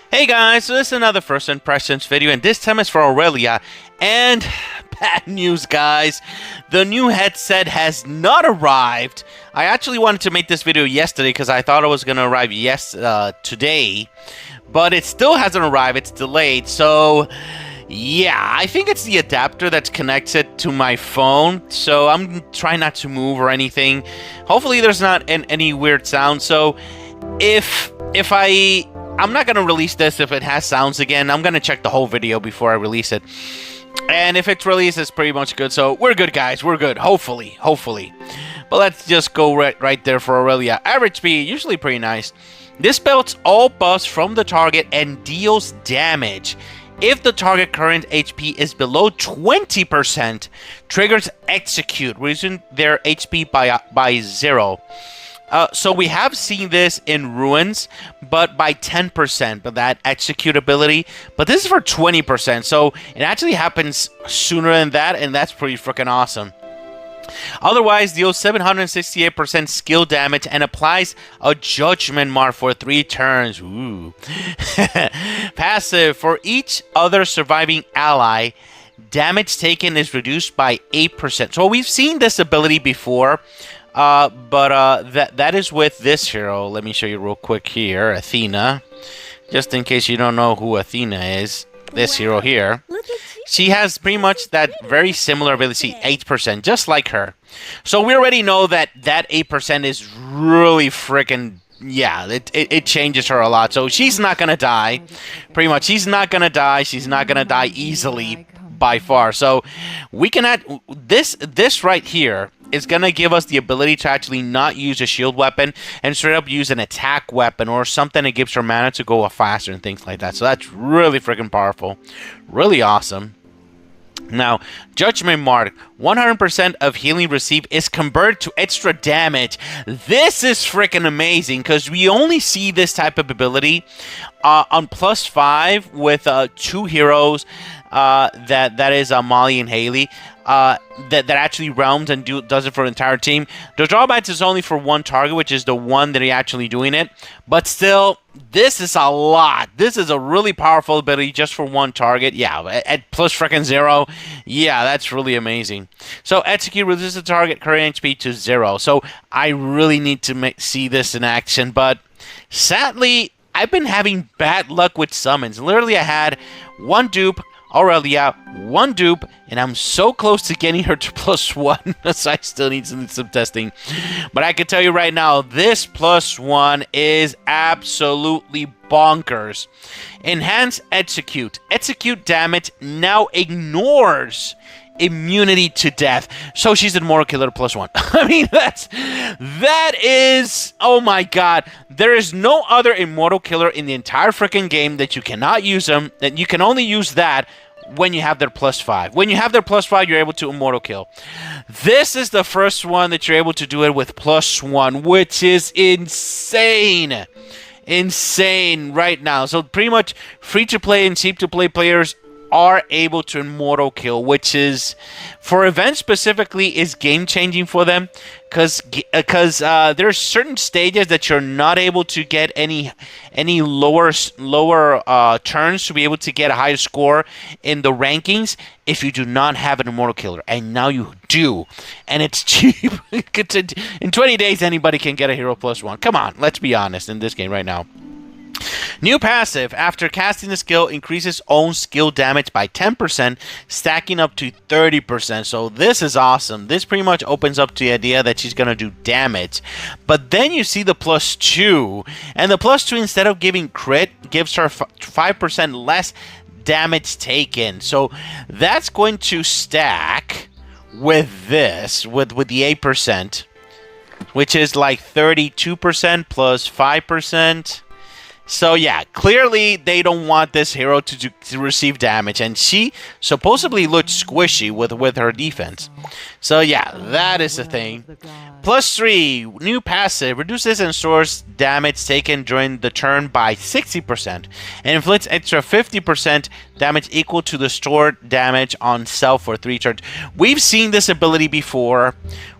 Hey guys, so this is another first impressions video, and this time it's for Aurelia. And bad news, guys. The new headset has not arrived. I actually wanted to make this video yesterday because I thought it was going to arrive today. But it still hasn't arrived. It's delayed. So, yeah, I think it's the adapter that's connected to my phone. So I'm trying not to move or anything. Hopefully there's not any weird sound. So I'm not going to release this if it has sounds again. I'm going to check the whole video before I release it. And if it's released, it's pretty much good. So we're good, guys. We're good. Hopefully. But let's just go right there for Aurelia. Average speed, usually pretty nice. This belts all buffs from the target and deals damage. If the target current HP is below 20%, triggers execute, reducing their HP by 0. So we have seen this in Ruins, but by 10%, but that executability. But this is for 20%, so it actually happens sooner than that, and that's pretty freaking awesome. Otherwise, deals 768% skill damage and applies a Judgment Mark for 3 turns. Ooh. Passive, for each other surviving ally, damage taken is reduced by 8%. So we've seen this ability before. That is with this hero. Let me show you real quick here. Athena. Just in case you don't know who Athena is. This hero here. She has pretty much that very similar ability, 8%, just like her. So we already know that 8% is really freaking... Yeah, it changes her a lot. So she's not going to die. Pretty much, she's not going to die. She's not going to die easily by far. So we can add... This right here is going to give us the ability to actually not use a shield weapon and straight up use an attack weapon or something that gives her mana to go faster and things like that. So that's really freaking powerful. Really awesome. Now, Judgment Mark, 100% of healing received is converted to extra damage. This is freaking amazing because we only see this type of ability on +5 with 2 heroes. That is Molly and Haley. That actually realms and does it for the entire team. The drawback is only for one target, which is the one that are actually doing it. But still, this is a lot. This is a really powerful ability just for one target. Yeah, at +0. Yeah, that's really amazing. So execute reduces the target current HP to 0. So I really need to see this in action. But sadly, I've been having bad luck with summons. Literally, I had one dupe, Aurelia, one dupe, and I'm so close to getting her to +1, so I still need some testing. But I can tell you right now, this +1 is absolutely bonkers. Enhance Execute. Execute damage now ignores immunity to death. So she's an Immortal Killer +1. I mean, that is, oh my god. There is no other Immortal Killer in the entire freaking game that you cannot use them, that you can only use that when you have their +5. When you have their +5, you're able to Immortal Kill. This is the first one that you're able to do it with +1, which is insane. Insane right now. So pretty much free-to-play and cheap-to-play players are able to Immortal Kill, which is, for events specifically, is game-changing for them, because there are certain stages that you're not able to get any lower turns to be able to get a higher score in the rankings if you do not have an Immortal Killer, and now you do, and it's cheap. In 20 days, anybody can get a hero +1. Come on, let's be honest in this game right now. New passive, after casting the skill, increases own skill damage by 10%, stacking up to 30%. So this is awesome. This pretty much opens up to the idea that she's going to do damage. But then you see the +2, and the +2, instead of giving crit, gives her 5% less damage taken. So that's going to stack with this, with the 8%, which is like 32% plus 5%. So yeah, clearly they don't want this hero to receive damage, and she supposedly looked squishy with her defense. So yeah, that is the thing. +3, new passive, reduces and stores damage taken during the turn by 60%, and inflicts extra 50% damage equal to the stored damage on self for 3 turns. We've seen this ability before.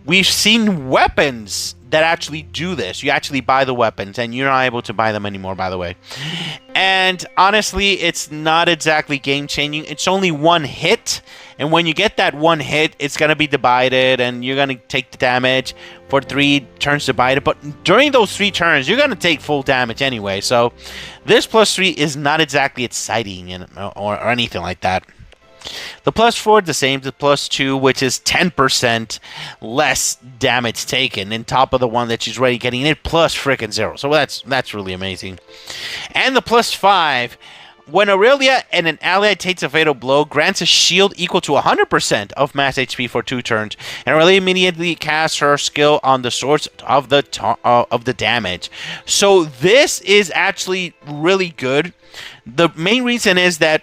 We've seen weapons that actually do this. You actually buy the weapons, and you're not able to buy them anymore, by the way. And honestly, it's not exactly game-changing. It's only one hit, and when you get that one hit, it's going to be divided, and you're going to take the damage for 3 turns divided. But during those 3 turns, you're going to take full damage anyway. So this +3 is not exactly exciting or anything like that. The +4 the same, the +2, which is 10% less damage taken, on top of the one that she's already getting it, plus freaking 0. So that's really amazing. And the +5, when Aurelia and an ally takes a fatal blow, grants a shield equal to 100% of max HP for 2 turns, and Aurelia immediately casts her skill on the source of the damage. So this is actually really good. The main reason is that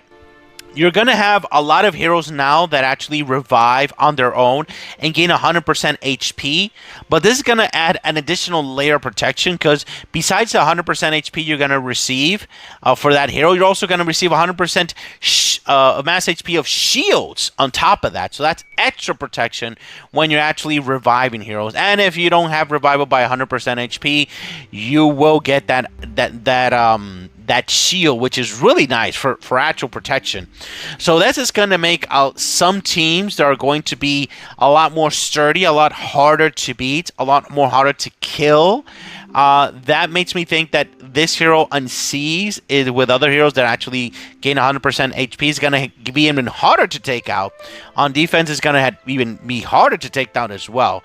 you're going to have a lot of heroes now that actually revive on their own and gain 100% HP. But this is going to add an additional layer of protection, because besides the 100% HP you're going to receive for that hero, you're also going to receive 100% mass HP of shields on top of that. So that's extra protection when you're actually reviving heroes. And if you don't have revival by 100% HP, you will get that shield, which is really nice for actual protection. So this is going to make some teams that are going to be a lot more sturdy, a lot harder to beat, a lot more harder to kill. That makes me think that this hero on C's is with other heroes that actually gain 100% HP is going to be even harder to take out. On defense, it's going to even be harder to take down as well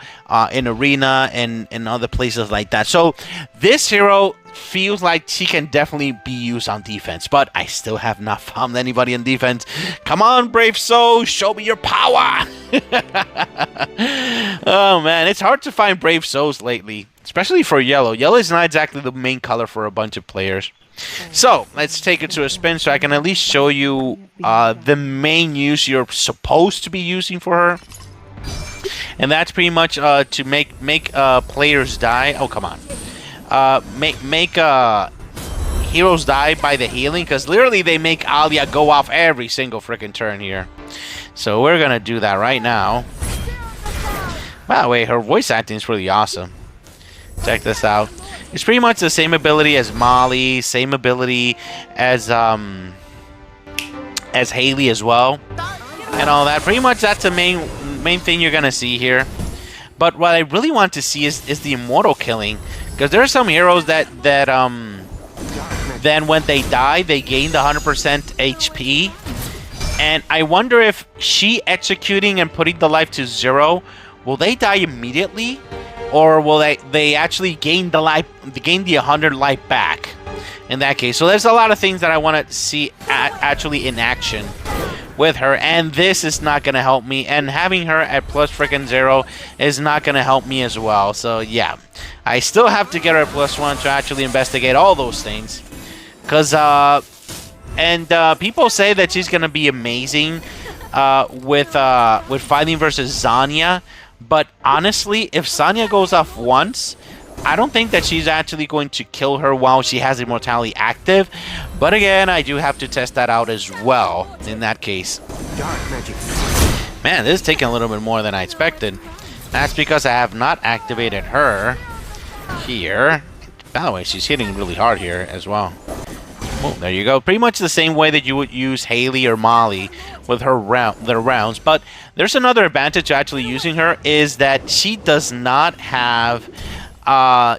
in arena and other places like that. So this hero feels like she can definitely be used on defense, but I still have not found anybody on defense. Come on, Brave Soul, show me your power. Oh man, it's hard to find Brave Souls lately, especially for yellow. Yellow is not exactly the main color for a bunch of players. So let's take it to a spin so I can at least show you the main use you're supposed to be using for her. And that's pretty much to make players die. Oh, come on. Make heroes die by the healing, because literally they make Alia go off every single freaking turn here. So we're gonna do that right now. By the way, her voice acting is really awesome. Check this out. It's pretty much the same ability as Molly, same ability as Haley as well, and all that. Pretty much that's the main thing you're gonna see here. But what I really want to see is the immortal killing, because there are some heroes that then when they die, they gain the 100% HP. And I wonder if she executing and putting the life to 0, will they die immediately? Or will they actually gain the 100 life back in that case? So there's a lot of things that I want to see actually in action with her, and this is not going to help me, and having her at +0 is not going to help me as well. So yeah, I still have to get her at +1 to actually investigate all those things, because people say that she's going to be amazing with fighting versus Zanya, but honestly, if Zanya goes off once, I don't think that she's actually going to kill her while she has Immortality active. But again, I do have to test that out as well in that case. Dark magic. Man, this is taking a little bit more than I expected. That's because I have not activated her here. By the way, she's hitting really hard here as well. Oh, there you go. Pretty much the same way that you would use Haley or Molly with their rounds. But there's another advantage to actually using her, is that she does not have...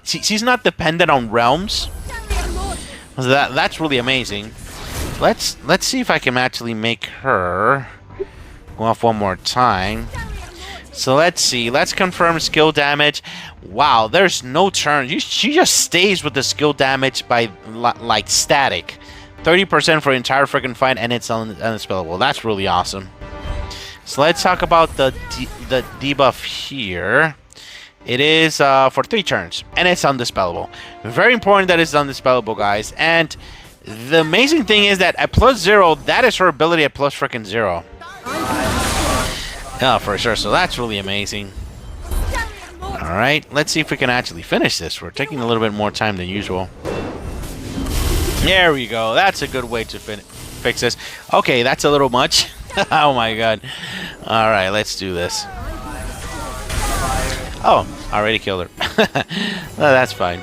she's not dependent on realms. So that's really amazing. Let's see if I can actually make her go off one more time. So let's see. Let's confirm skill damage. Wow, there's no turn. She just stays with the skill damage by like static. 30% for the entire freaking fight, and it's unspellable. That's really awesome. So let's talk about the debuff here. It is for 3 turns, and it's undispellable. Very important that it's undispellable, guys. And the amazing thing is that at +0, that is her ability at +0. Oh, for sure. So that's really amazing. All right, let's see if we can actually finish this. We're taking a little bit more time than usual. There we go. That's a good way to fix this. Okay, that's a little much. Oh my god. All right, let's do this. Oh, I already killed her. No, that's fine.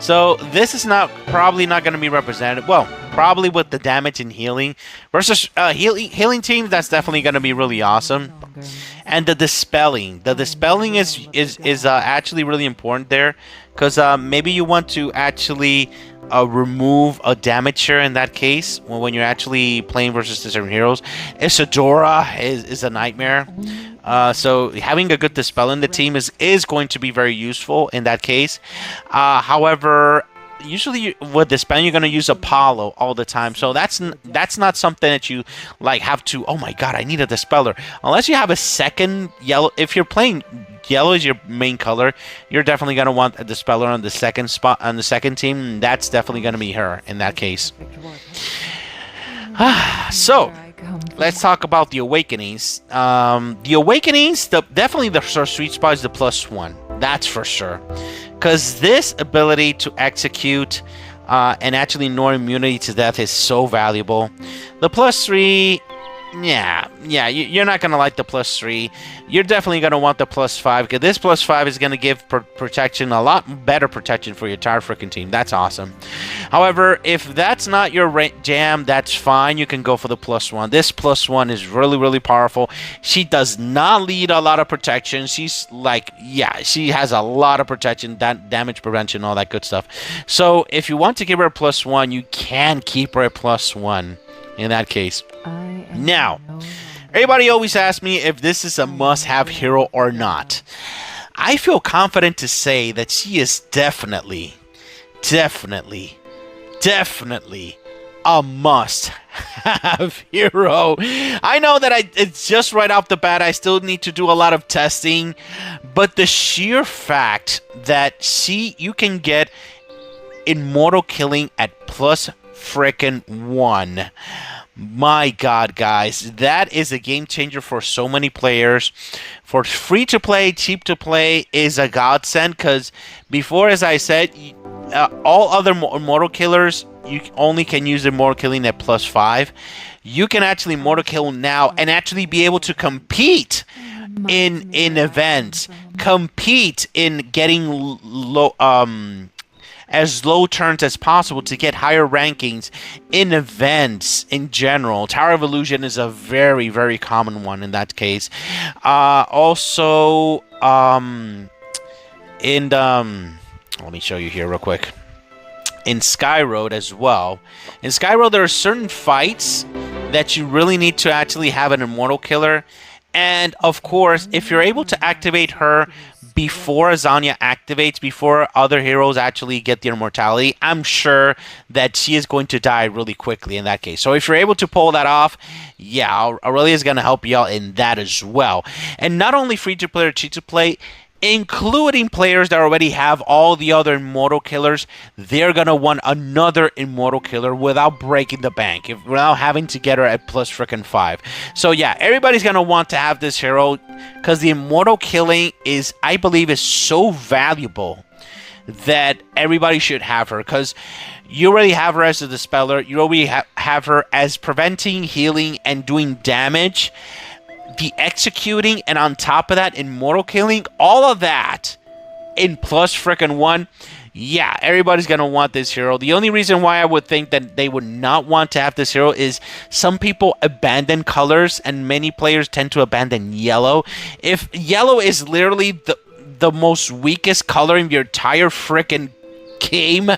So this is probably not going to be represented. Well, probably with the damage and healing versus healing team. That's definitely going to be really awesome. And the dispelling. The dispelling is actually really important there, because maybe you want to actually remove a damager in that case when you're actually playing versus the certain heroes. Isadora is a nightmare. So having a good dispel in the team is going to be very useful in that case. However, usually with dispel you're going to use Apollo all the time, so that's not something that you like have to, oh my god, I need a dispeller, unless you have a second yellow. If you're playing yellow is your main color, you're definitely going to want a dispeller on the second spot on the second team. That's definitely going to be her in that case. So let's talk about the awakenings. The awakenings, definitely the sweet spot is the +1. That's for sure. Because this ability to execute and actually ignore immunity to death is so valuable. The +3, yeah, you're not going to like the +3. You're definitely going to want the +5, because this +5 is going to give protection, a lot better protection for your entire freaking team. That's awesome. However, if that's not your jam, that's fine. You can go for the +1. This +1 is really, really powerful. She does not need a lot of protection. She's like, yeah, she has a lot of protection, damage prevention, all that good stuff. So if you want to give her a +1, you can keep her a +1 in that case. Now, everybody always asks me if this is a must-have hero or not. I feel confident to say that she is definitely a must-have hero. I know that it's just right off the bat, I still need to do a lot of testing, but the sheer fact that you can get immortal killing at +1. My god, guys, that is a game changer for so many players. For free to play, cheap to play is a godsend, because before, as I said, all other immortal killers, you only can use immortal killing at +5. You can actually immortal kill now and actually be able to compete in events, compete in getting as low turns as possible to get higher rankings in events in general. Tower of Illusion is a very, very common one in that case. Also, let me show you here real quick. In Skyroad as well. In Skyroad, there are certain fights that you really need to actually have an immortal killer. And of course, if you're able to activate her before Azania activates, before other heroes actually get their immortality, I'm sure that she is going to die really quickly in that case. So if you're able to pull that off, yeah, Aurelia is going to help you out in that as well. And not only free to play or cheat to play, including players that already have all the other immortal killers, they're going to want another immortal killer without breaking the bank, without having to get her at +5. So yeah, everybody's going to want to have this hero, because the immortal killing is, I believe, is so valuable that everybody should have her, because you already have her as a dispeller, you already have her as preventing, healing, and doing damage. The executing, and on top of that, immortal killing, all of that in +1. Yeah, everybody's going to want this hero. The only reason why I would think that they would not want to have this hero is some people abandon colors, and many players tend to abandon yellow. If yellow is literally the most weakest color in your entire freaking game,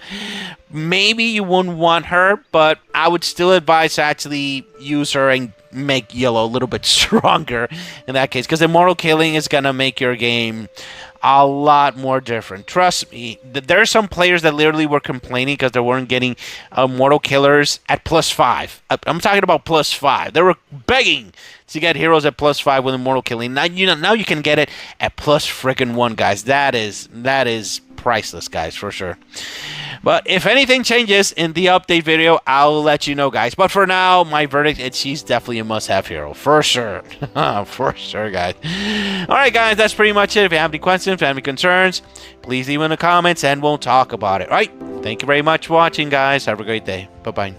maybe you wouldn't want her, but I would still advise to actually use her and make yellow a little bit stronger in that case, because immortal killing is going to make your game a lot more different. Trust me, there are some players that literally were complaining because they weren't getting immortal killers at +5. I'm talking about +5. They were begging to get heroes at +5 with immortal killing. Now you can get it at +1, guys. That is priceless, guys, for sure. But if anything changes in the update video, I'll let you know, guys. But for now, my verdict is she's definitely a must-have hero. For sure. For sure, guys. Alright, guys, that's pretty much it. If you have any questions, if you have any concerns, please leave them in the comments and we'll talk about it. Alright, thank you very much for watching, guys. Have a great day. Bye-bye.